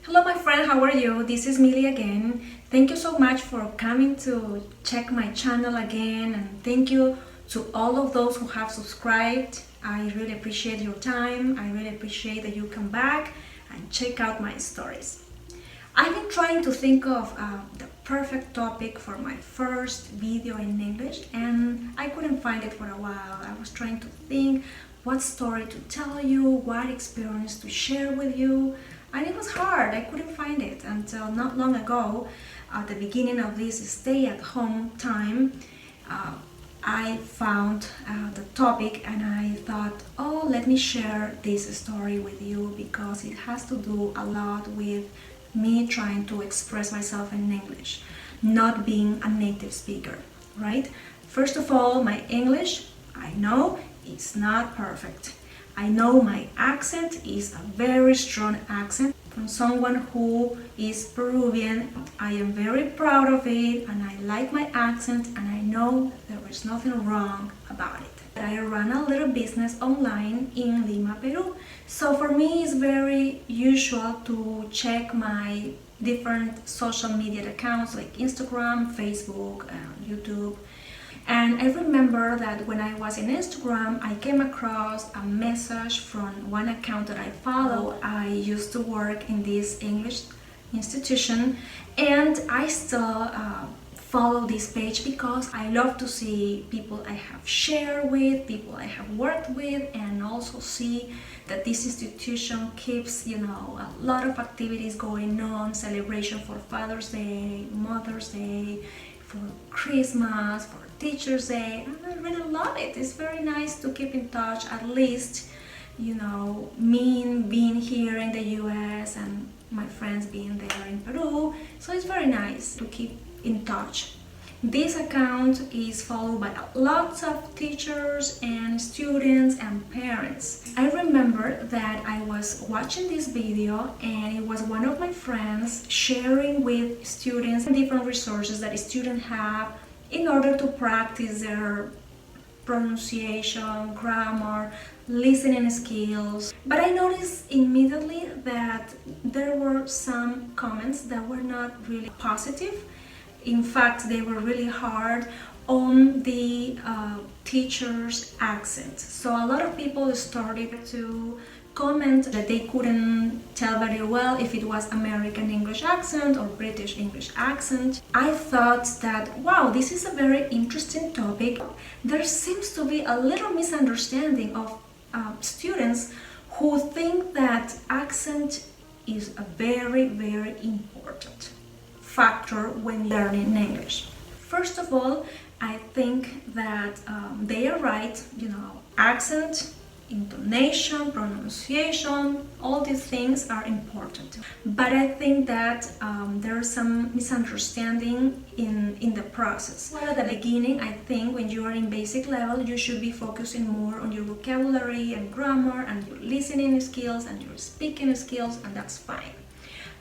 Hello my friend, how are you? This is Millie again. Thank you so much for coming to check my channel again, and thank you to all of those who have subscribed. I really appreciate your time. I really appreciate that you come back and check out my stories. I've been trying to think of the perfect topic for my first video in English, and I couldn't find it for a while. I was trying to think what story to tell you, what experience to share with you, and it was hard. I couldn't find it until not long ago, at the beginning of this stay-at-home time. I found the topic and I thought, oh, let me share this story with you because it has to do a lot with me trying to express myself in English, not being a native speaker, right? First of all, my English, I know, is not perfect. I know my accent is a very strong accent. From someone who is Peruvian, I am very proud of it and I like my accent and I know there is nothing wrong about it. I run a little business online in Lima, Peru. So for me it's very usual to check my different social media accounts like Instagram, Facebook, YouTube. And I remember that when I was in Instagram, I came across a message from one account that I follow. I used to work in this English institution and I still follow this page because I love to see people I have shared with, people I have worked with, and also see that this institution keeps, a lot of activities going on, celebration for Father's Day, Mother's Day, for Christmas, for Teacher's Day, and I really love it. It's very nice to keep in touch, at least, me being here in the US and my friends being there in Peru, so it's very nice to keep in touch. This account is followed by lots of teachers and students and parents. I remember that I was watching this video and it was one of my friends sharing with students different resources that students have in order to practice their pronunciation, grammar, listening skills. But I noticed immediately that there were some comments that were not really positive. In fact, they were really hard on the teacher's accent. So a lot of people started to comment that they couldn't tell very well if it was American English accent or British English accent. I thought that, wow, this is a very interesting topic. There seems to be a little misunderstanding of students who think that accent is a very, very important factor when learning English. First of all, I think that they are right, accent, intonation, pronunciation, all these things are important. But I think that there's some misunderstanding in the process. Well, at the beginning, I think when you are in basic level, you should be focusing more on your vocabulary and grammar and your listening skills and your speaking skills, and that's fine.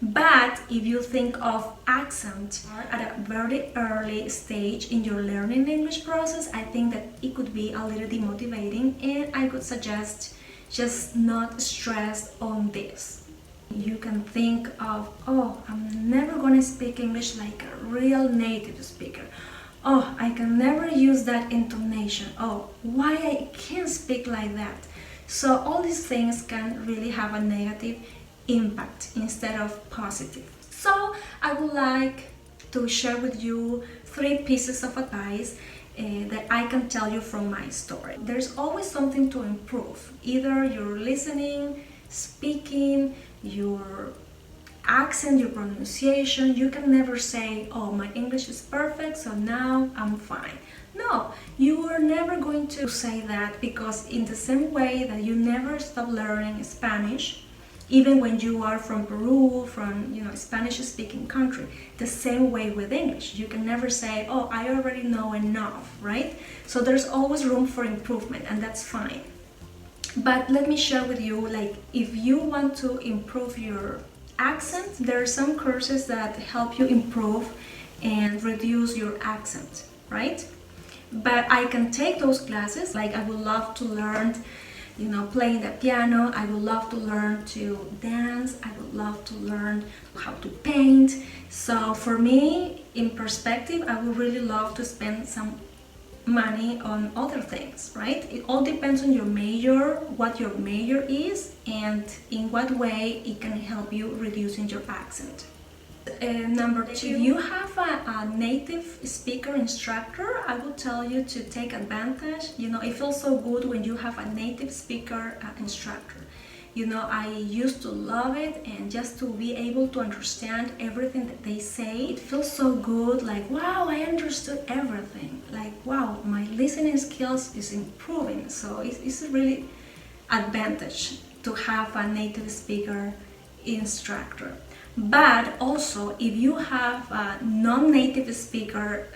But if you think of accent at a very early stage in your learning English process, I think that it could be a little demotivating, and I could suggest just not stress on this. You can think of, oh, I'm never going to speak English like a real native speaker. Oh, I can never use that intonation. Oh, why I can't speak like that? So all these things can really have a negative impact instead of positive. So I would like to share with you 3 pieces of advice that I can tell you from my story. There's always something to improve, either your listening, speaking, your accent, your pronunciation. You can never say, oh, my English is perfect, so now I'm fine. No, you are never going to say that, because in the same way that you never stop learning Spanish, even when you are from Peru, from a Spanish-speaking country, the same way with English. You can never say, oh, I already know enough, right? So there's always room for improvement, and that's fine. But let me share with you, if you want to improve your accent, there are some courses that help you improve and reduce your accent, right? But I can take those classes. I would love to learn playing the piano. I would love to learn to dance. I would love to learn how to paint. So for me, in perspective, I would really love to spend some money on other things, right? It all depends on your major, what your major is, and in what way it can help you reducing your accent. Number two, if you have a native speaker instructor, I would tell you to take advantage. It feels so good when you have a native speaker instructor. I used to love it, and just to be able to understand everything that they say, it feels so good, like, wow, I understood everything. Like, wow, my listening skills is improving. So it's a really advantage to have a native speaker instructor. But also, if you have a non-native speaker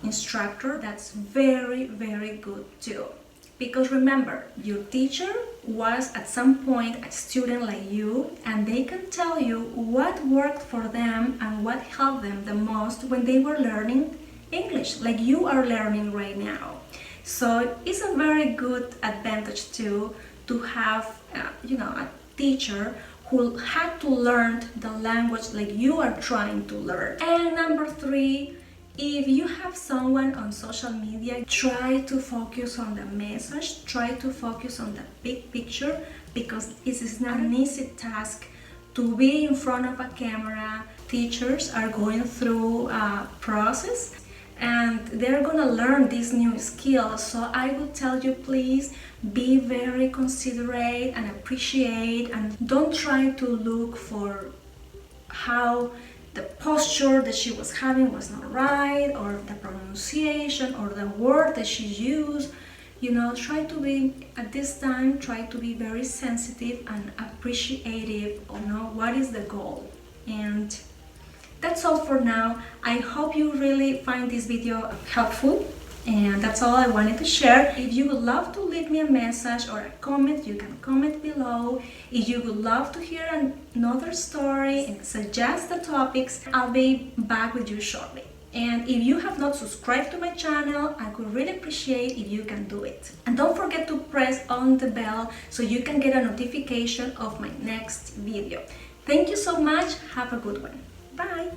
instructor, that's very, very good too. Because remember, your teacher was at some point a student like you, and they can tell you what worked for them and what helped them the most when they were learning English, like you are learning right now. So it's a very good advantage too to have a teacher who had to learn the language like you are trying to learn. And number three, if you have someone on social media, try to focus on the message, try to focus on the big picture, because it is not an easy task to be in front of a camera. Teachers are going through a process and they're gonna learn these new skills. So I would tell you, please be very considerate and appreciate, and don't try to look for how the posture that she was having was not right, or the pronunciation, or the word that she used. Try to be, at this time, try to be very sensitive and appreciative of what is the goal. And that's all for now. I hope you really find this video helpful, and that's all I wanted to share. If you would love to leave me a message or a comment, you can comment below. If you would love to hear another story and suggest the topics, I'll be back with you shortly. And if you have not subscribed to my channel, I would really appreciate if you can do it. And don't forget to press on the bell so you can get a notification of my next video. Thank you so much. Have a good one. Bye.